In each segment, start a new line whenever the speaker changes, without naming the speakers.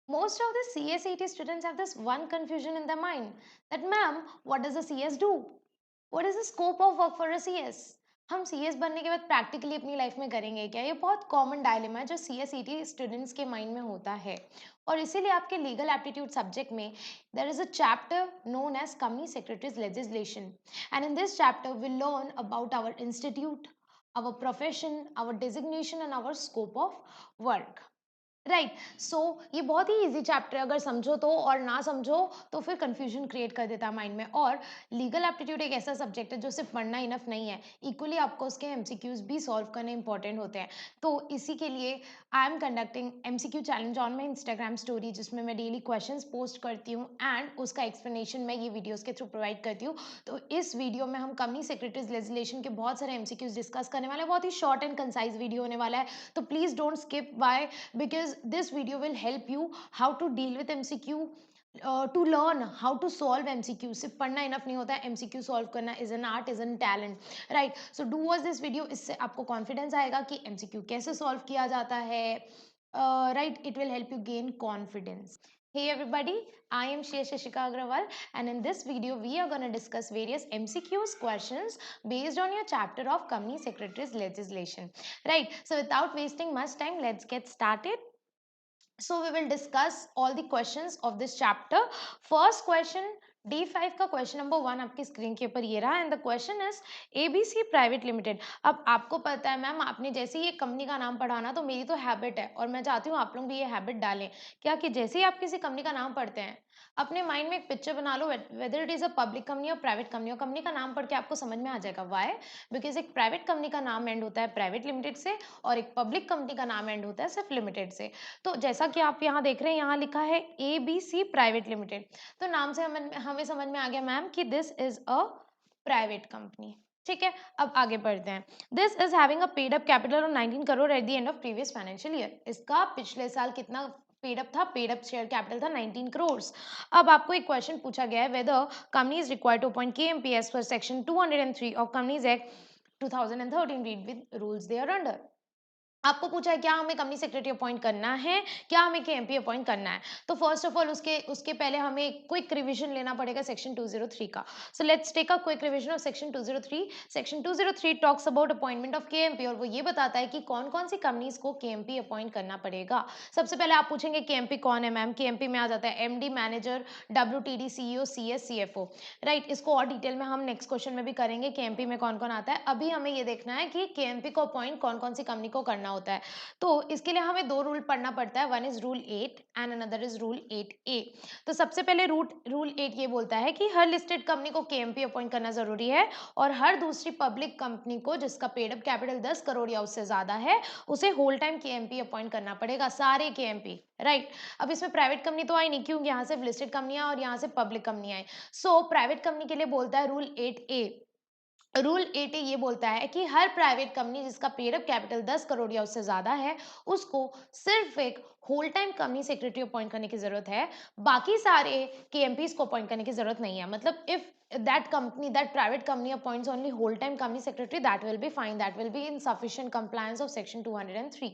Most of the CSET students have this one confusion in their mind that, ma'am, what does a CS do? What is the scope of work for a CS? हम CS बनने के बाद practically अपनी life में करेंगे क्या? ये बहुत कॉमन डायलेमा है जो CSET स्टूडेंट्स के माइंड में होता है और इसीलिए आपके लीगल एप्टीट्यूड सब्जेक्ट में there is a chapter known as Company Secretaries Legislation, and in this chapter we learn about our institute, our profession, our designation and our scope of work. Right so ये बहुत ही easy chapter है अगर समझो तो और ना समझो तो फिर कंफ्यूजन क्रिएट कर देता है माइंड में और लीगल एप्टीट्यूड एक ऐसा सब्जेक्ट है जो सिर्फ पढ़ना इनफ नहीं है इक्वली आपको उसके एमसीक्यूज भी सॉल्व करने इंपॉर्टेंट होते हैं तो इसी के लिए I am conducting MCQ challenge on my Instagram story जिसमें मैं डेली क्वेश्चन पोस्ट करती हूँ एंड उसका एक्सप्लेनेशन मैं ये वीडियोज के थ्रू प्रोवाइड करती हूँ तो इस वीडियो में हम कंपनी सेक्रेटरीज लेजिस्लेशन के बहुत सारे एमसीक्यूज डिस्कस करने वाले हैं बहुत ही शॉर्ट एंड कंसाइज वीडियो होने वाला है तो please don't skip by because this video will help you how to deal with MCQ to learn how to solve MCQ सिर्फ पढ़ना इनफ नहीं होता है MCQ सॉल्व करना is an art is an talent right so do watch this video इससे आपको confidence आएगा कि MCQ कैसे सॉल्व किया जाता है right it will help you gain confidence. Hey everybody, I am Shashika Agrawal and in this video we are going to discuss various MCQs questions based on your chapter of Company Secretaries Legislation. Right, so without wasting much time, let's get started. So we will discuss all the questions of this chapter. First question D5 का question number 1 आपकी screen के ऊपर ये रहा and the question is ABC private limited. अब आपको पता है मैम आपने जैसे ही एक कंपनी का नाम पढ़ा ना तो मेरी तो हैबिट है और मैं चाहती हूँ आप लोग भी ये हैबिट डालें क्या कि जैसे ही आप किसी कंपनी का नाम पढ़ते हैं अपने माइंड में एक पिक्चर बना लो whether it is a public company और प्राइवेट कंपनी और कंपनी का नाम पढ़ के आपको समझ में आ जाएगा वाई बिकॉज एक प्राइवेट कंपनी का नाम एंड होता है प्राइवेट लिमिटेड से और एक पब्लिक कंपनी का नाम एंड होता है सिर्फ लिमिटेड से. तो जैसा कि आप यहाँ देख रहे हैं यहाँ लिखा है ABC प्राइवेट लिमिटेड तो नाम से हमें समझ में आ गया मैम कि this is a private company. ठीक है अब आगे बढ़ते हैं. This is having a paid up capital of 19 crore eight the end of previous financial year. इसका पिछले साल कितना पेड अप था पेड अप शेयर कैपिटल था 19 करोड़. अब आपको एक क्वेश्चन पूछा गया है whether company is required to appoint KMP as per section 203 of companies act 2013 read with rules they are under. आपको पूछा है क्या हमें कंपनी सेक्रेटरी अपॉइंट करना है क्या हमें KMP अपॉइंट करना है तो फर्स्ट ऑफ ऑल उसके उसके पहले हमें क्विक रिवीजन लेना पड़ेगा सेक्शन 203 का. So let's take a quick revision of section 203. Section 203 talks about appointment of KMP और वो ये बताता है कि कौन कौन सी कंपनीज को KMP अपॉइंट करना पड़ेगा. सबसे पहले आप पूछेंगे KMP कौन है मैम. KMP में आ जाता है MD manager WTD CEO CS CFO. Right इसको और डिटेल में हम नेक्स्ट क्वेश्चन में भी करेंगे KMP में कौन कौन आता है. अभी हमें ये देखना है कि KMP को अपॉइंट कौन कौन सी कंपनी को करना होता है. तो इसके लिए हमें दो रूल पढ़ना पड़ता है. One is rule 8 and another is rule 8A. तो सबसे पहले रूल 8 ये बोलता है कि हर लिस्टेड कंपनी को KMP अपॉइंट करना जरूरी है और हर दूसरी पब्लिक कंपनी को जिसका पेड अप कैपिटल 10 करोड़ या उससे ज्यादा है उसे होल टाइम KMP अपॉइंट करना पड़ेगा सारे KMP. राइट अब इसमें प्राइवेट कंपनी तो आई नहीं क्योंकि यहाँ से लिस्टेड कंपनियां और यहाँ से पब्लिक कंपनियां आई. सो प्राइवेट कंपनी के लिए बोलता है रूल 8A. रूल 8 ये बोलता है कि हर प्राइवेट कंपनी जिसका पेड अप कैपिटल 10 करोड़ या उससे ज्यादा है उसको सिर्फ एक whole time company secretary appoint करने की जरूरत है. बाकी सारे KMPs को अपॉइंट करने की जरूरत नहीं है. मतलब if that private company appoints only whole time company secretary that will be fine, that will be in sufficient compliance of section 203.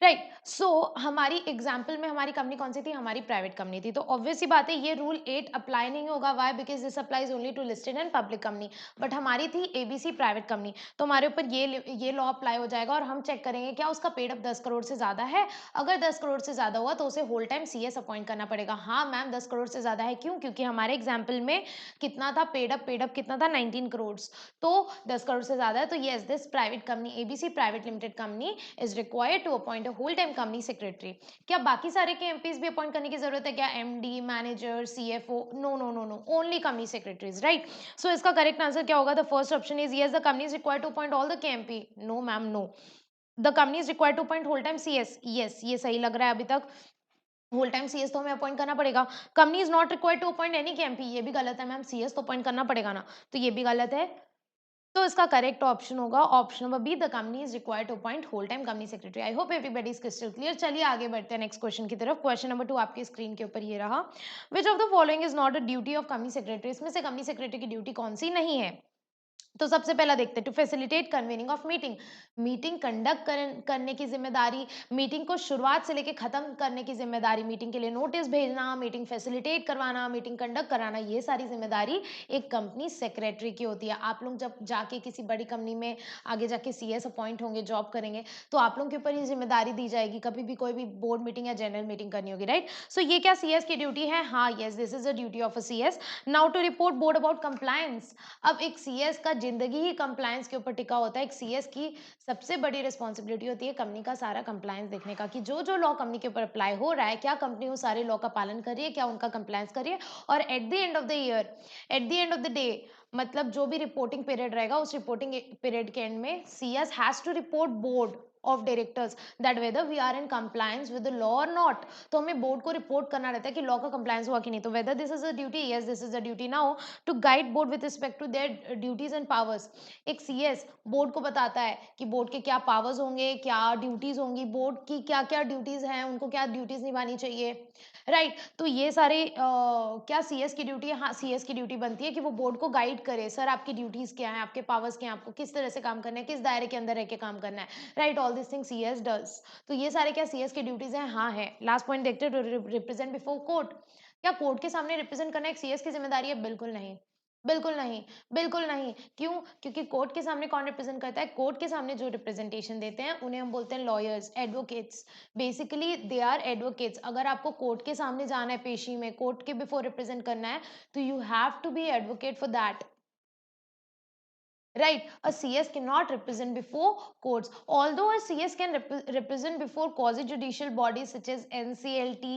Right so हमारी एग्जाम्पल में हमारी कंपनी कौन सी थी हमारी प्राइवेट कंपनी थी. तो ऑब्वियस सी बात है ये रूल 8 अप्लाई नहीं होगा. Why because this applies only to listed and public company. But हमारी थी ABC प्राइवेट कंपनी तो हमारे ऊपर ये लॉ अप्लाई हो जाएगा और हम चेक करेंगे क्या उसका पेड अप 10 करोड़ से ज्यादा है. अगर 10 करोड़ से ज्यादा हुआ तो उसे होल टाइम CS अपॉइंट करना पड़ेगा. हाँ मैम 10 करोड़ से ज्यादा है क्यों क्योंकि हमारे एग्जाम्पल में कितना था पेड अप कितना था 19 करोड़. तो 10 करोड़ से ज्यादा है तो yes this private company ABC private limited company is required to appoint a whole time company secretary. क्या बाकी सारे के MPs भी अपॉइंट करने की जरूरत है क्या MD manager CFO no no no no only company secretaries. Right so इसका करेक्ट आंसर क्या होगा. The first option is yes the company is required to appoint all the KMP. No ma'am no. The company is required to appoint whole time CS. Yes ये सही लग रहा है अभी तक. होल टाइम CS तो हमें अपॉइंट करना पड़ेगा. Company is not required to appoint any KMP ये भी गलत है मैम. CS तो अपॉइंट करना पड़ेगा ना तो ये भी गलत है. तो इसका करेक्ट ऑप्शन होगा option number B the company is required to appoint whole time company secretary. I hope everybody is crystal clear. चलिए आगे बढ़ते हैं नेक्स्ट क्वेश्चन की तरफ. क्वेश्चन नंबर 2 आपकी स्क्रीन के ऊपर ये रहा. Which of the following is not a duty of company secretary. इसमें से कंपनी सेक्रेटरी की ड्यूटी कौन सी नहीं है. तो सबसे पहला देखते हैं, to facilitate convening of meeting. Meeting conduct करने की जिम्मेदारी, मीटिंग को शुरुआत से लेके खत्म करने की जिम्मेदारी, मीटिंग के लिए नोटिस भेजना, मीटिंग फैसिलिटेट करवाना, मीटिंग कंडक्ट कराना, ये सारी जिम्मेदारी एक कंपनी सेक्रेटरी की होती है। आप लोग जब जाके किसी बड़ी कंपनी में आगे जाके सीएस अपॉइंट होंगे, जॉब करेंगे, तो आप लोगों के ऊपर ये जिम्मेदारी दी जाएगी, कभी भी कोई भी बोर्ड मीटिंग या जनरल मीटिंग करनी होगी, राइट। सो ये क्या सीएस की ड्यूटी है? हाँ, yes, this is a duty of a CS. Now to report board about compliance. अब एक सीएस का जिंदगी ही कंप्लायंस के ऊपर टिका होता है। एक सीएस की सबसे बड़ी रिस्पॉन्सिबिलिटी होती है कंपनी का सारा कंप्लायंस देखने का, कि जो जो लॉ कंपनी के ऊपर अप्लाई हो रहा है, क्या कंपनी उस सारे लॉ का पालन कर रही है, क्या उनका कंप्लायंस कर रही है। और at the end of the year, at the end of the day, मतलब जो भी रिपोर्टिंग पीरियड रहेगा, उस रिपोर्टिंग पीरियड के एंड में CS has to report board of directors that whether we are in compliance with the law और नॉट। तो हमें बोर्ड को रिपोर्ट करना रहता है कि लॉ का कंप्लायंस हुआ कि नहीं। तो whether this is a duty, yes, this is a duty. Now to guide board with respect to their duties and powers. एक सीएस बोर्ड को बताता है कि बोर्ड के क्या पावर्स होंगे, क्या ड्यूटीज होंगी, बोर्ड की क्या क्या ड्यूटीज हैं, उनको क्या ड्यूटीज निभानी चाहिए, राइट। तो ये सारे क्या सीएस की ड्यूटी है? हाँ, सीएस की ड्यूटी बनती है कि वो बोर्ड को गाइड करे, सर आपकी ड्यूटीज क्या है, आपके पावर्स क्या है, आपको किस तरह से काम करना है, किस दायरे के अंदर रह के काम करना है, right. All this thing CS does. तो ये सारे क्या सीएस की ड्यूटीज हैं? हाँ है। लास्ट पॉइंट देखते हैं, टू रिप्रेजेंट बिफोर कोर्ट। क्या कोर्ट के सामने रिप्रेजेंट करना एक सीएस की जिम्मेदारी है? बिल्कुल नहीं, बिल्कुल नहीं, बिल्कुल नहीं। क्यों? क्योंकि कोर्ट के सामने कौन रिप्रेजेंट करता है? कोर्ट के सामने जो रिप्रेजेंटेशन देते हैं उन्हें हम बोलते हैं lawyers, advocates. Basically they are advocates. अगर आपको कोर्ट के सामने जाना है, पेशी में, कोर्ट के बिफोर रिप्रेजेंट करना है, तो you have to be advocate for that, right. A cs cannot represent before courts, although a cs can represent before quasi judicial bodies such as nclt,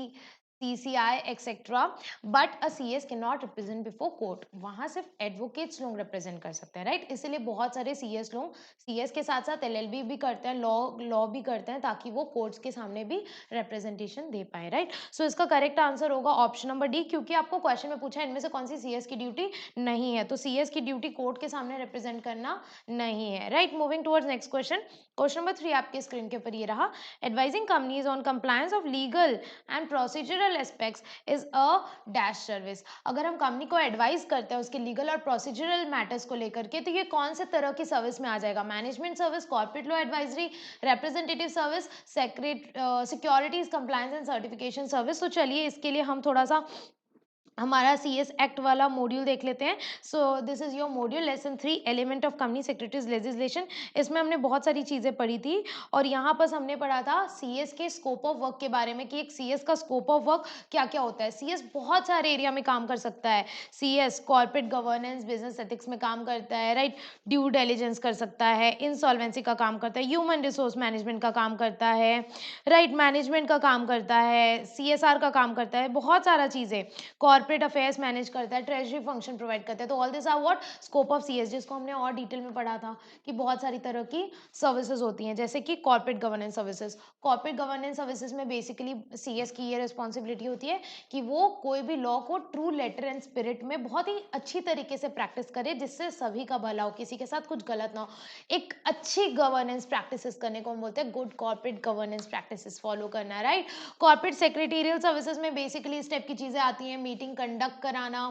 CCI, etc. But a CS cannot represent before court. वहां सिर्फ advocates लोग represent कर सकते हैं, right. इसीलिए बहुत सारे CS लोग सीएस के साथ साथ एलएलबी भी करते हैं, लॉ लॉ भी करते हैं, ताकि वो कोर्ट्स के सामने भी रिप्रेजेंटेशन दे पाए, राइट। सो इसका करेक्ट आंसर होगा ऑप्शन नंबर डी, क्योंकि आपको क्वेश्चन में पूछा है इनमें से कौन सी सीएस की ड्यूटी नहीं है। तो सीएस की ड्यूटी कोर्ट के सामने रिप्रेजेंट करना नहीं है, right. Moving towards next question. Question number 3 आपके स्क्रीन के ऊपर ये रहा, advising companies on compliance of legal and procedural aspects is a dash service. अगर हम कंपनी को एडवाइस करते हैं उसके लीगल और प्रोसीजरल मैटर्स को लेकर के, तो ये कौन से तरह की सर्विस में आ जाएगा? Management service, corporate law advisory, representative service, securities compliance and certification service. तो चलिए इसके लिए हम थोड़ा सा हमारा सीएस एक्ट वाला मॉड्यूल देख लेते हैं। So this is your module lesson 3, element of company secretaries legislation. इसमें हमने बहुत सारी चीज़ें पढ़ी थी, और यहाँ पर हमने पढ़ा था सीएस के स्कोप ऑफ वर्क के बारे में, कि एक सीएस का स्कोप ऑफ वर्क क्या क्या होता है। सीएस बहुत सारे एरिया में काम कर सकता है। CS corporate governance, business ethics में काम करता है, राइट। ड्यू डिलिजेंस कर सकता है, इंसॉल्वेंसी का काम करता है, ह्यूमन रिसोर्स मैनेजमेंट का काम करता है, राइट, मैनेजमेंट का काम करता है, सीएसआर का काम करता है, बहुत सारा चीज़ें, कॉर्पोरेट अफेयर्स मैनेज करता है, ट्रेजरी फंक्शन प्रोवाइड करता है। तो all this are what scope of CS, जिसको हमने और डिटेल में पढ़ा था कि बहुत सारी तरह की सर्विसेज होती हैं, जैसे कि corporate governance services. Corporate governance services में बेसिकली सीएस की ये रिस्पॉन्सिबिलिटी होती है कि वो कोई भी लॉ को ट्रू लेटर एंड स्पिरिट में बहुत ही अच्छी तरीके से प्रैक्टिस करे, जिससे सभी का भला हो, किसी के साथ कुछ गलत ना हो। एक अच्छी गवर्नेंस प्रैक्टिसेस करने को हम बोलते हैं good corporate governance practices follow करना, राइट। कॉर्पोरेट सेक्रेटेरियल सर्विसेज में बेसिकली इस टाइप की चीजें आती हैं, मीटिंग कंडक्ट कराना,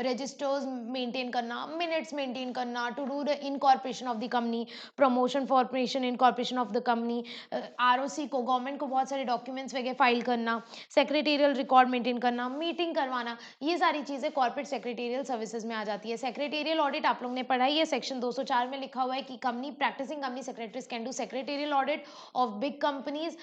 रजिस्टर्स मेंटेन करना, मिनट्स मेंटेन करना, to do the incorporation of the company, promotion formation incorporation of the company, ROC को, गवर्नमेंट को बहुत सारे डॉक्यूमेंट्स वगैरह फाइल करना, सेक्रेटेरियल रिकॉर्ड मेंटेन करना, मीटिंग करवाना, ये सारी चीजें कॉर्पोरेट सेक्रेटेरियल सर्विसेज में आ जाती है। सेक्रेटेरियल ऑडिट आप लोग ने पढ़ा ही है, सेक्शन 204 में लिखा हुआ है कि company practicing company secretaries can do secretarial audit of big companies.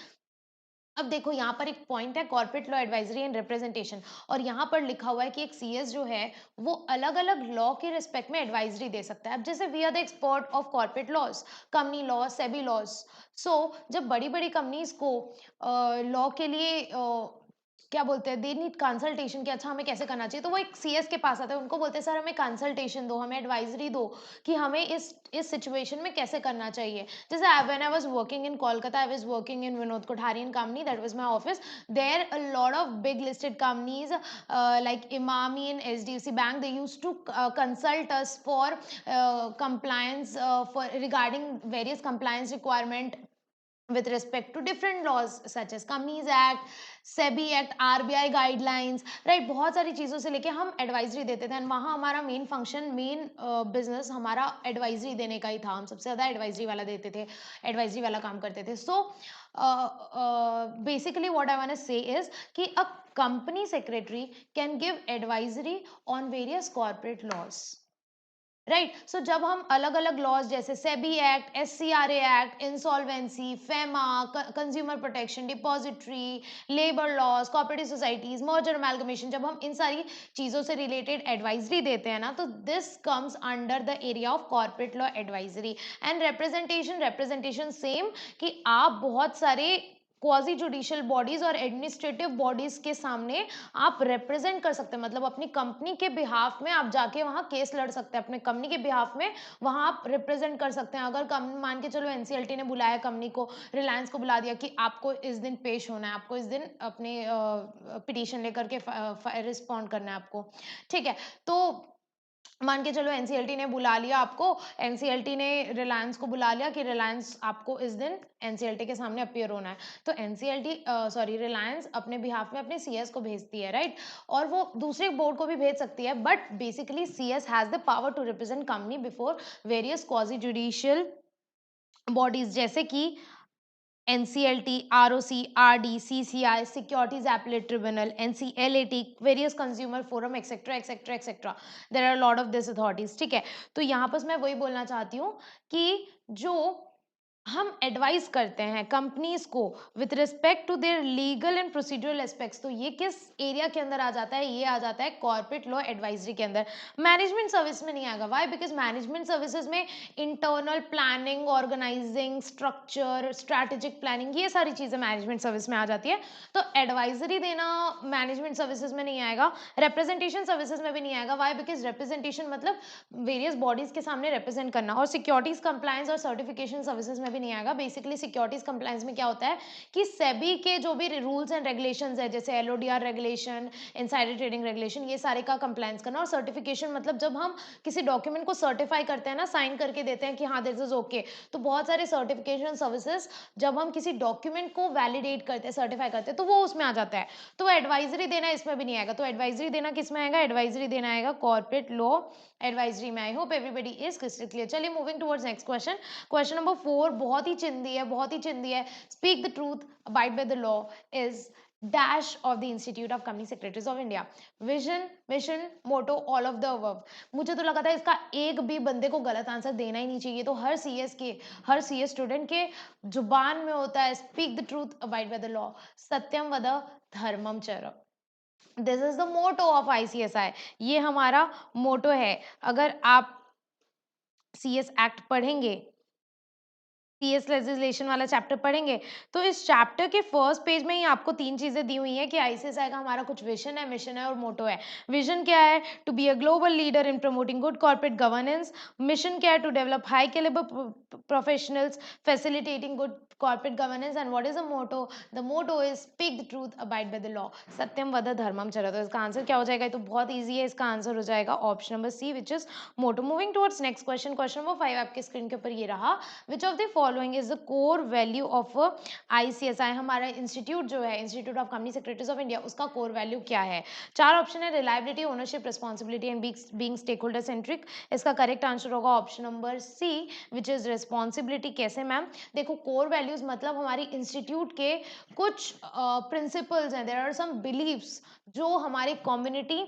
अब देखो यहाँ पर एक पॉइंट है, corporate law advisory and representation, और यहाँ पर लिखा हुआ है कि एक सीएस जो है वो अलग अलग लॉ के रिस्पेक्ट में एडवाइजरी दे सकता है। अब जैसे we are the expert of corporate laws, company law, SEBI laws. So जब बड़ी बड़ी कंपनीज को लॉ के लिए क्या बोलते हैं, दे नीड कंसल्टेशन, कि अच्छा हमें कैसे करना चाहिए, तो वो एक सीएस के पास आता है, उनको बोलते हैं सर हमें कंसल्टेशन दो, हमें एडवाइजरी दो कि हमें इस सिचुएशन में कैसे करना चाहिए। जैसे when I was working in Kolkata, I was working in Vinod Kothari company, that was my office. There a lot of big listed companies like Imami and HDFC Bank, they used to consult us for compliance, for regarding various compliance requirement with respect to different laws such as Companies Act, SEBI Act, RBI guidelines, right? बहुत सारी चीज़ों से लेके हम advisory देते थे, and वहाँ हमारा मेन फंक्शन, मेन बिजनेस हमारा एडवाइजरी देने का ही था। हम सबसे ज़्यादा एडवाइजरी वाला देते थे, एडवाइजरी वाला काम करते थे। So basically what I want to say is कि a company secretary can give advisory on various corporate laws, right. So जब हम अलग अलग लॉज जैसे SEBI act, SCRA act, insolvency, FEMA, consumer protection, depository, labour laws, cooperative societies, merger amalgamation, जब हम इन सारी चीजों से रिलेटेड एडवाइजरी देते हैं ना, तो this comes under the area of corporate law advisory. And representation, representation same, कि आप बहुत सारे क्वाजी जुडिशियल बॉडीज और एडमिनिस्ट्रेटिव बॉडीज के सामने आप रिप्रेजेंट कर सकते हैं, मतलब अपनी कंपनी के बिहाफ में आप जाके वहां केस लड़ सकते हैं, अपने कंपनी के बिहाफ में वहां आप रिप्रेजेंट कर सकते हैं। अगर मान के चलो एनसीएलटी ने बुलाया कंपनी को, रिलायंस को बुला दिया कि आपको इस दिन पेश होना है, आपको इस दिन अपने पिटीशन लेकर के रिस्पॉन्ड करना है आपको, ठीक है। तो मान के चलो एनसीएलटी ने बुला लिया आपको, एनसीएलटी ने रिलायंस को बुला लिया कि रिलायंस आपको इस दिन एनसीएलटी के सामने अपीयर होना है, तो एनसीएलटी सॉरी रिलायंस अपने बिहाफ में अपने सीएस को भेजती है, राइट। और वो दूसरे बोर्ड को भी भेज सकती है, but basically CS has the power to represent company before various quasi judicial bodies, जैसे कि NCLT, ROC, RD, CCI, Securities Appellate Tribunal, NCLAT, various consumer forum, etc., etc., etc. There are a lot of these authorities. ठीक है, तो यहाँ पर मैं वही बोलना चाहती हूँ कि जो हम एडवाइस करते हैं कंपनीज को with respect to their legal and procedural aspects, तो ये किस एरिया के अंदर आ जाता है? ये आ जाता है कॉर्पोरेट लॉ एडवाइजरी के अंदर। मैनेजमेंट सर्विस में नहीं आएगा। वाई? बिकॉज मैनेजमेंट सर्विसेज में internal planning, organizing, structure, strategic planning, ये सारी चीजें मैनेजमेंट सर्विस में आ जाती है। तो एडवाइजरी देना मैनेजमेंट सर्विसेज में नहीं आएगा, रिप्रेजेंटेशन सर्विसेज में भी नहीं आएगा। वाई? बिकॉज रिप्रेजेंटेशन मतलब वेरियस बॉडीज के सामने रिप्रेजेंट करना, और सिक्योरिटीज कंप्लायंस और सर्टिफिकेशन सर्विसेज में भी नहीं आएगा। बेसिकली सिक्योरिटीज कंप्लायंस में क्या होता है कि सेबी के जो भी रूल्स एंड रेगुलेशंस है, जैसे LODR regulation, insider trading regulation, ये सारे का कंप्लायंस करना। और सर्टिफिकेशन मतलब जब हम किसी डॉक्यूमेंट को सर्टिफाई करते हैं ना, साइन करके देते हैं कि हाँ दिस इज ओके, तो बहुत सारे सर्टिफिकेशन सर्विसेज जब हम किसी डॉक्यूमेंट को वैलिडेट करते हैं, सर्टिफाई करते हैं, तो वो उसमें आ जाता है। तो एडवाइजरी देना इसमें भी नहीं आएगा। तो एडवाइजरी देना किस में आएगा? एडवाइजरी देना आएगा कॉर्पोरेट लॉ एडवाइजरी में। I hope everybody is crystal clear. चलिए moving towards next question. Question number 4 बहुत ही चिंदी है, बहुत ही चिंदी है। Speak the truth, abide by the law is dash of the institute of company secretaries of India. Vision, mission, motto, all of the above. मुझे तो लगा था इसका एक भी बंदे को गलत आंसर देना ही नहीं चाहिए। तो हर सीएस स्टूडेंट के जुबान में होता है speak the truth, abide by the law, सत्यम वद धर्मम चर। This is the motto of ICSI. ये हमारा मोटो है। अगर आप सीएस एक्ट पढ़ेंगे, सीएस लेजिस्लेशन वाला चैप्टर पढ़ेंगे, तो इस चैप्टर के फर्स्ट पेज में ही आपको 3 चीजें दी हुई हैं कि आईसीएसआई का हमारा कुछ विजन है, मिशन है और मोटो है। विजन क्या है? To be a global leader in promoting good corporate governance. Mission क्या है? To develop high calibre professionals facilitating good corporate governance. And what is the motto? The motto is speak the truth, abide by the law, सत्यम वद धर्मम चर। तो इसका answer क्या हो जाएगा? तो बहुत ईजी है, इसका आंसर हो जाएगा option number C, which is motto. Moving towards next question. Question number 5 आपके स्क्रीन के ऊपर ये रहा। Which of the following is the core value of ICSI? हमारा इंस्टीट्यूट जो है, institute of company secretaries of India, उसका कोर वैल्यू क्या है? 4 ऑप्शन है, reliability, ownership, responsibility and being stakeholder centric. इसका करेक्ट आंसर होगा option number C, which is responsibility. कैसे मैम? देखो, कोर वैल्यूज मतलब हमारी इंस्टीट्यूट के कुछ प्रिंसिपल्स हैं, देयर आर सम बिलीव्स जो हमारी कम्युनिटी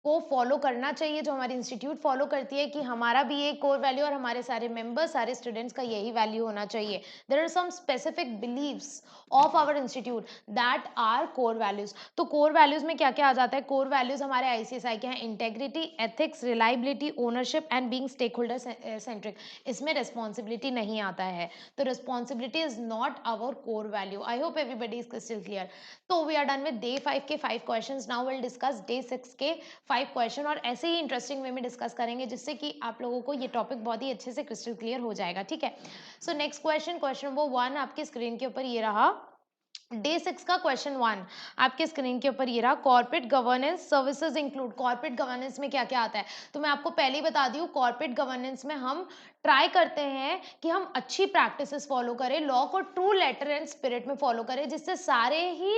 को फॉलो करना चाहिए, जो हमारी इंस्टीट्यूट फॉलो करती है, कि हमारा भी एक कोर वैल्यू और हमारे सारे मेंबर्स, सारे स्टूडेंट्स का यही वैल्यू होना चाहिए। There are some specific beliefs of our institute that are core values. तो कोर वैल्यूज में क्या क्या आ जाता है? कोर वैल्यूज हमारे आईसीएसआई के हैं integrity, ethics, reliability, ownership and being stakeholder centric. इसमें रिस्पॉन्सिबिलिटी नहीं आता है, तो responsibility is not our core value. I hope everybody is crystal clear. तो we are done with day 5 के 5 questions. Now will discuss day 6 के 5 question, और ऐसे ही इंटरेस्टिंग वे में डिस्कस करेंगे, जिससे कि आप लोगों को ये टॉपिक बहुत ही अच्छे से क्रिस्टल क्लियर हो जाएगा, ठीक है। So next question, question number 1 आपकी स्क्रीन के ऊपर ये रहा। डे 6 का क्वेश्चन 1 आपके स्क्रीन के ऊपर ये रहा। Corporate governance services include. Corporate governance में क्या क्या आता है, तो मैं आपको पहले ही बता दी हूँ। कॉर्पोरेट गवर्नेंस में हम ट्राई करते हैं कि हम अच्छी प्रैक्टिसेस फॉलो करें, लॉ को ट्रू लेटर एंड स्पिरिट में फॉलो करें, जिससे सारे ही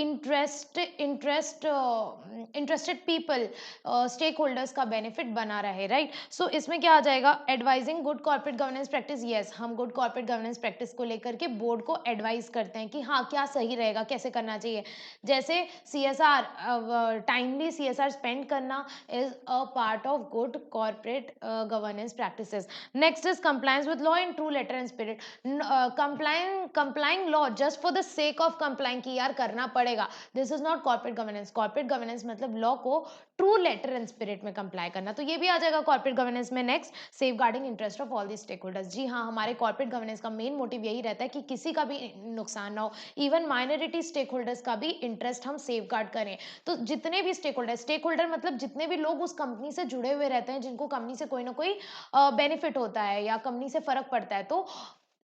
इंटरेस्टेड पीपल, स्टेक होल्डर्स का बेनिफिट बना रहे, राइट। सो इसमें क्या आ जाएगा, advising good corporate governance practice. Yes, हम गुड कॉर्पोरेट गवर्नेंस प्रैक्टिस को लेकर के बोर्ड को एडवाइस करते हैं कि हाँ क्या सही रहेगा, कैसे करना चाहिए। जैसे सीएसआर, टाइमली सीएसआर स्पेंड करना is a part of good corporate governance practices. Next is compliance with law in true letter and spirit. Complying law just for the sake of complying, कि यार करना पड़ेगा, this is not corporate governance. Corporate governance मतलब law को true letter and spirit में comply करना, तो ये भी आ जाएगा कॉर्पोरेट गवर्नेंस में। Next, safeguarding interest of all the stake holders. जी हाँ, हमारे कॉर्पोरेट गवर्नेंस का मेन मोटिव यही रहता है कि किसी का भी नुकसान ना हो, इवन माइनॉरिटी स्टेक होल्डर्स का भी इंटरेस्ट हम सेफ गार्ड करें। तो जितने भी स्टेक होल्डर मतलब जितने भी लोग उस कंपनी से जुड़े हुए रहते हैं, जिनको कंपनी से कोई ना कोई बेनिफिट होता है या कंपनी से फर्क पड़ता है, तो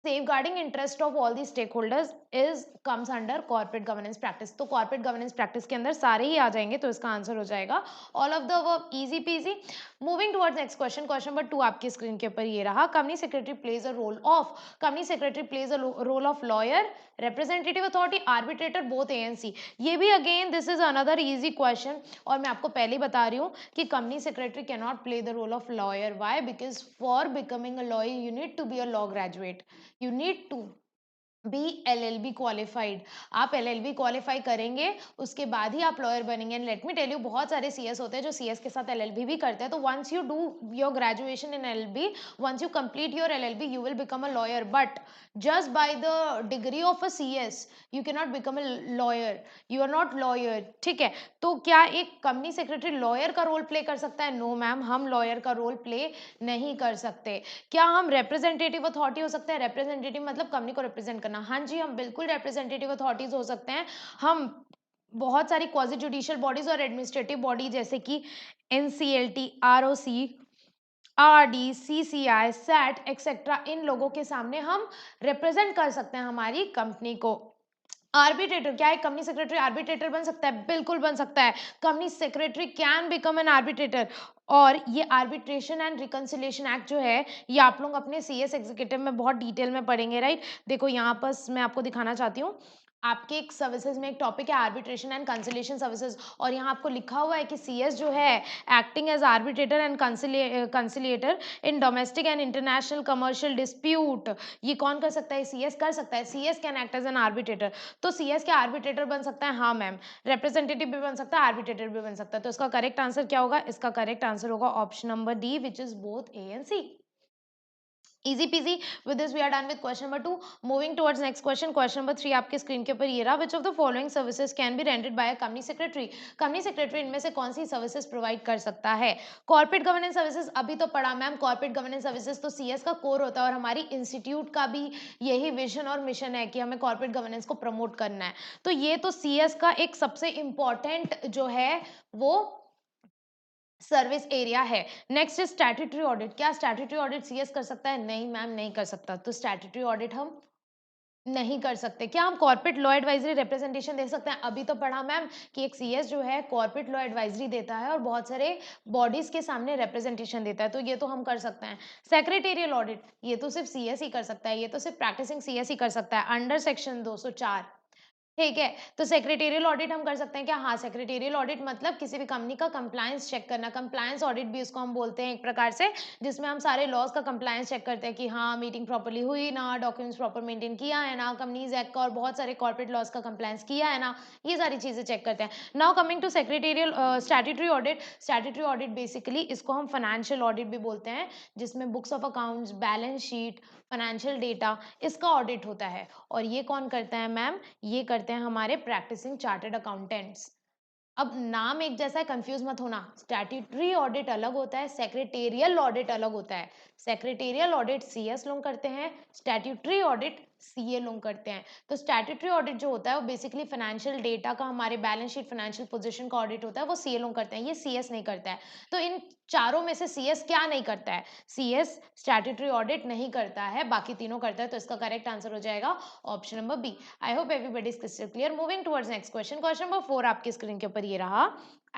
safeguarding interest of all the stakeholders is comes under corporate governance practice। तो corporate governance practice के अंदर सारे ही आ जाएंगे, तो इसका आंसर हो जाएगा all of the above, easy peasy। moving towards next question, question number 2 आपकी स्क्रीन के ऊपर ये रहा। company secretary plays a role of, company secretary plays a role of lawyer, representative authority, arbitrator, both A and C। ये भी again this is another easy question, और मैं आपको पहले ही बता रही हूँ कि company secretary cannot play the role of lawyer। why? because for becoming a lawyer you need to be a law graduate, you need to be LLB qualified. आप LLB qualify करेंगे, उसके बाद ही आप लॉयर बनेंगे। And let me tell you, बहुत सारे CS होते हैं जो CS के साथ LLB भी करते हैं। तो once you do your graduation in LLB, once you complete your LLB, you will become a lawyer. But just by the degree of a CS you can not become a lawyer, you are not lawyer, ठीक है। तो क्या एक company secretary lawyer का role play कर सकता है? No ma'am, हम लॉयर का रोल प्ले नहीं कर सकते। क्या हम रिप्रेजेंटेटिव अथॉरिटी हो सकते हैं? रिप्रेजेंटेटिव मतलब कंपनी को रिप्रेजेंट करना। हाँ जी, हम बिल्कुल रिप्रेजेंटेटिव अथॉरिटीज हो सकते हैं। हम बहुत सारी क्वाजी जुडिशियल बॉडीज और एडमिनिस्ट्रेटिव बॉडी जैसे कि NCLT, ROC, RD, CCI, SAT etcetera, इन लोगों के सामने हम रिप्रेजेंट कर सकते हैं हमारी कंपनी को। आर्बिट्रेटर, क्या एक कंपनी सेक्रेटरी आर्बिट्रेटर बन सकता है? बिल्कुल बन सकता है। Company secretary can become an arbitrator. और ये आर्बिट्रेशन एंड रिकंसिलिएशन एक्ट जो है, ये आप लोग अपने CS एग्जीक्यूटिव में बहुत डिटेल में पढ़ेंगे, राइट। देखो यहाँ पर मैं आपको दिखाना चाहती हूँ, आपके एक सर्विसेज में एक टॉपिक है आर्बिट्रेशन एंड कंसिलिएशन सर्विसेज, और यहाँ आपको लिखा हुआ है कि CS जो है acting as arbitrator and conciliator in domestic and international commercial dispute. ये कौन कर सकता है? CS कर सकता है। CS can act as an arbitrator. तो CS क्या आर्बिट्रेटर बन सकता है? हाँ मैम। रिप्रेजेंटेटिव भी बन सकता है, आर्बिट्रेटर भी बन सकता है। तो इसका करेक्ट आंसर क्या होगा? इसका करेक्ट आंसर होगा option number D, which is both A and C। Easy peasy। With this we are done with question number 2। Moving towards next question, question number 3 आपके स्क्रीन के ऊपर ये रहा। Which of the following services can be rendered by a company secretary? company secretary इनमें से कौन सी services provide कर सकता है? कॉर्पोरेट गवर्नेंस सर्विसेज अभी तो पढ़ा मैम। कॉर्पोरेट गवर्नेंस सर्विसेज तो CS का कोर होता है, और हमारी इंस्टीट्यूट का भी यही विजन और मिशन है कि हमें कॉर्पोरेट गवर्नेंस को प्रमोट करना है। तो ये तो CS का एक सबसे इंपॉर्टेंट जो है वो सर्विस एरिया है। Next is statutory audit. क्या स्टैट्यूटरी ऑडिट CS कर सकता है? नहीं मैम, नहीं कर सकता। तो स्टैट्यूटरी ऑडिट हम नहीं कर सकते। क्या हम कॉर्पोरेट लॉ एडवाइजरी रिप्रेजेंटेशन दे सकते हैं? अभी तो पढ़ा मैम कि एक CS जो है कॉर्पोरेट लॉ एडवाइजरी देता है और बहुत सारे बॉडीज के सामने रिप्रेजेंटेशन देता है, तो ये तो हम कर सकते हैं। सेक्रेटेरियल ऑडिट, ये तो सिर्फ CS ही कर सकता है, ये तो सिर्फ प्रैक्टिसिंग CS ही कर सकता है अंडर सेक्शन 204, ठीक है। तो सेक्रेटेरियल ऑडिट हम कर सकते हैं क्या? हाँ, सेक्रेटेरियल ऑडिट मतलब किसी भी कंपनी का कंप्लायंस चेक करना। कंप्लायंस ऑडिट भी इसको हम बोलते हैं एक प्रकार से, जिसमें हम सारे लॉज का कंप्लायंस चेक करते हैं कि हाँ मीटिंग प्रॉपर्ली हुई ना, डॉक्यूमेंट्स प्रॉपर मेंटेन किया है ना, कंपनीज एक्ट का और बहुत सारे कॉर्पोरेट लॉज का कंप्लायंस किया है ना, ये सारी चीजें चेक करते हैं। Now coming to secretarial statutory audit. Statutory audit basically इसको हम फाइनेंशियल ऑडिट भी बोलते हैं, जिसमें books of accounts, balance sheet, financial data, इसका ऑडिट होता है। और ये कौन करता है मैम? ये करते हैं हमारे प्रैक्टिसिंग चार्टर्ड अकाउंटेंट्स। अब नाम एक जैसा है, कंफ्यूज मत होना। स्टैट्यूटरी ऑडिट अलग होता है, सेक्रेटेरियल ऑडिट अलग होता है। सेक्रेटेरियल ऑडिट CS लोग करते हैं, स्टैट्यूटरी ऑडिट सीए लोग करते हैं। तो स्टैट्यूटरी ऑडिट जो होता है वो बेसिकली फाइनेंशियल डेटा का, हमारे बैलेंस शीट, फाइनेंशियल पोजीशन का ऑडिट होता है, वो सीए लोग करते हैं, ये सीएस नहीं करता है। तो इन चारों में से सीएस क्या नहीं करता है? सीएस स्टैट्यूटरी ऑडिट नहीं करता है, बाकी तीनों करता है। तो इसका करेक्ट आंसर हो जाएगा option number B. I hope everybody is crystal clear. Moving towards next question. Question number 4 आपकी स्क्रीन के ऊपर ये रहा।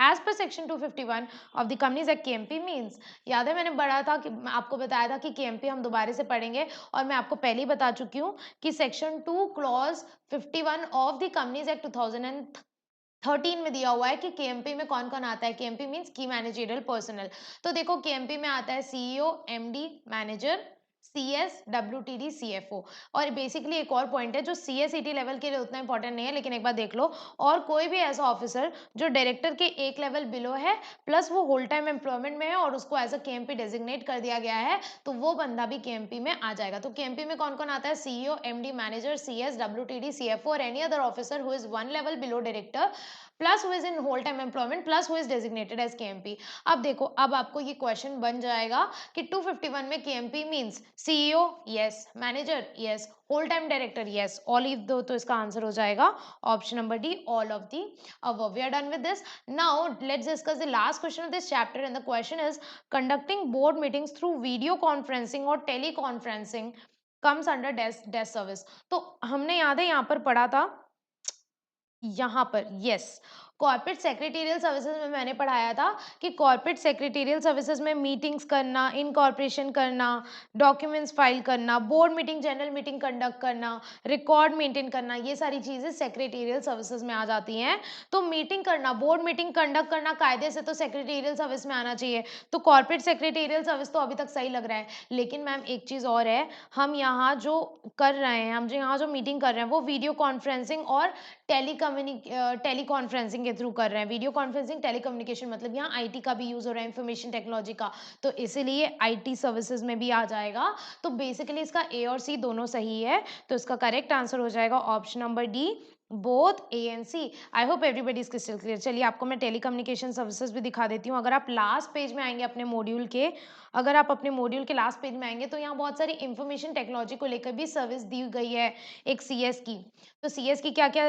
As per section 251 of the companies act KMP means, याद है मैंने पढ़ा था कि आपको बताया था कि केएमपी हम दोबारा से पढ़ेंगे, और मैं आपको पहले ही बता चुकी हूँ कि section 2 clause 51 of the companies act 2013 में दिया हुआ है कि केएमपी में कौन कौन आता है। केएमपी मीन्स की मैनेजरियल पर्सनल। तो देखो केएमपी में आता है CEO, MD, manager, CS, WTD, CFO. और बेसिकली एक और पॉइंट है जो सीएसईटी लेवल के लिए उतना इंपॉर्टेंट नहीं है, लेकिन एक बार देख लो, और कोई भी ऐसा ऑफिसर जो डायरेक्टर के एक लेवल बिलो है, प्लस वो होल टाइम एम्प्लॉयमेंट में है और उसको एज अ केएमपी डेजिग्नेट कर दिया गया है, तो वो बंदा भी केएमपी में आ जाएगा। तो केएमपी में कौन कौन आता है? CEO, MD, manager, CS, WTD, CFO और any other officer who is one level below director plus who is in whole time employment plus who is designated as KMP. अब देखो, अब आपको ये क्वेश्चन बन जाएगा कि 251 में KMP means CEO, yes, manager, yes, whole time director, yes, all of those, तो इसका आंसर हो जाएगा option number D, all of the above. We are done with this. Now let's discuss the last question of this chapter, and the question is conducting board meetings through video conferencing or teleconferencing comes under desk service. तो हमने याद है यहाँ पर पढ़ा था, यहाँ पर यस, कॉर्पोरेट सेक्रेटेरियल सर्विसेज में मैंने पढ़ाया था कि कॉर्पोरेट सेक्रेटेरियल सर्विसेज में मीटिंग्स करना, इनकॉर्पोरेशन करना, डॉक्यूमेंट्स फाइल करना, board meeting, general meeting conduct करना, रिकॉर्ड मेंटेन करना, ये सारी चीजें सेक्रेटेरियल सर्विसेज में आ जाती हैं। तो मीटिंग करना, बोर्ड मीटिंग कंडक्ट करना कायदे से तो सेक्रेटेरियल सर्विस में आना चाहिए। तो कॉर्पोरेट सेक्रेटेरियल सर्विस तो अभी तक सही लग रहा है, लेकिन मैम एक चीज और है, हम यहाँ जो कर रहे हैं, हम जो यहाँ जो मीटिंग कर रहे हैं वो वीडियो कॉन्फ्रेंसिंग और टेलीकॉन्फ्रेंसिंग के थ्रू कर रहे हैं। वीडियो कॉन्फ्रेंसिंग, टेलीकम्युनिकेशन, मतलब यहाँ आईटी का भी यूज हो रहा है, इंफॉर्मेशन टेक्नोलॉजी का, तो इसीलिए आईटी सर्विसेज में भी आ जाएगा। तो बेसिकली इसका ए और सी दोनों सही है, तो इसका करेक्ट आंसर हो जाएगा option number D, both A and C. I hope everybody is crystal clear. चलिए आपको मैं टेलीकम्युनिकेशन सर्विसेज भी दिखा देती हूँ। अगर आप लास्ट पेज में आएंगे अपने मॉड्यूल के, अगर आप अपने मॉड्यूल के लास्ट पेज में आएंगे तो यहाँ बहुत सारी इंफॉर्मेशन टेक्नोलॉजी को लेकर भी सर्विस दी गई है एक सीएस की। तो सीएस की क्या क्या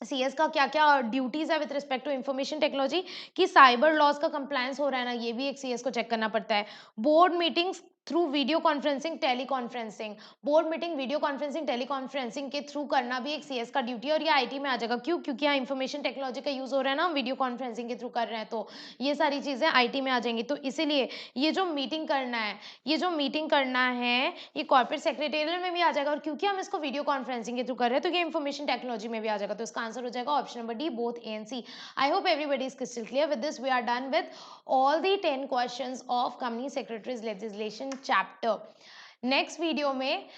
सीएस का क्या क्या ड्यूटीज है with respect to information technology, कि साइबर लॉज का कंप्लायंस हो रहा है ना, ये भी एक सीएस को चेक करना पड़ता है। Board meetings through video conferencing, teleconferencing, board meeting video conferencing, teleconferencing के थ्रू करना भी एक सीएस का ड्यूटी है, और ये आईटी में आ जाएगा। क्यों? क्योंकि यहाँ इंफॉर्मेशन टेक्नोलॉजी का यूज हो रहा है ना, वीडियो कॉन्फ्रेंसिंग के थ्रू कर रहे हैं, तो ये सारी चीजें आईटी में आ जाएंगी। तो इसीलिए ये जो मीटिंग करना है, ये जो मीटिंग करना है, ये कॉर्पोरेट सेक्रेटेरियल में भी आ जाएगा, और क्योंकि हम इसको वीडियो कॉन्फ्रेंसिंग के थ्रू कर रहे हैं तो ये इंफॉर्मेशन टेक्नोलॉजी में भी आ जाएगा। तो इसका आंसर हो जाएगा option number D, both A and C. I hope everybody is crystal clear. With this we are done with all the 10 questions of company secretaries legislation chapter. Next video में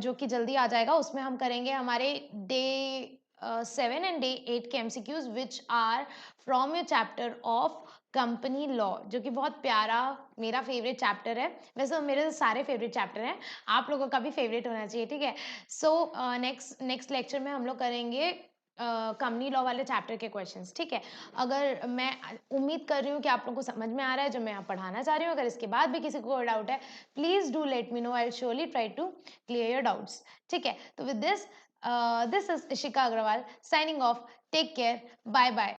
जो कि जल्दी आ जाएगा, उसमें हम करेंगे हमारे डे 7 एंड डे 8 के MCQs which are from your chapter of company law, जो कि बहुत प्यारा, मेरा फेवरेट चैप्टर है। वैसे मेरे सारे फेवरेट चैप्टर हैं, आप लोगों का भी फेवरेट होना चाहिए, ठीक है। सो नेक्स्ट लेक्चर में हम लोग करेंगे कंपनी लॉ वाले चैप्टर के क्वेश्चंस, ठीक है। अगर मैं उम्मीद कर रही हूँ कि आप लोगों को समझ में आ रहा है जो मैं यहाँ पढ़ाना चाह रही हूँ। अगर इसके बाद भी किसी को डाउट है, please do let me know, I will surely try to clear your doubts, ठीक है। तो with this this is Ishika Agarwal signing off. Take care, bye bye.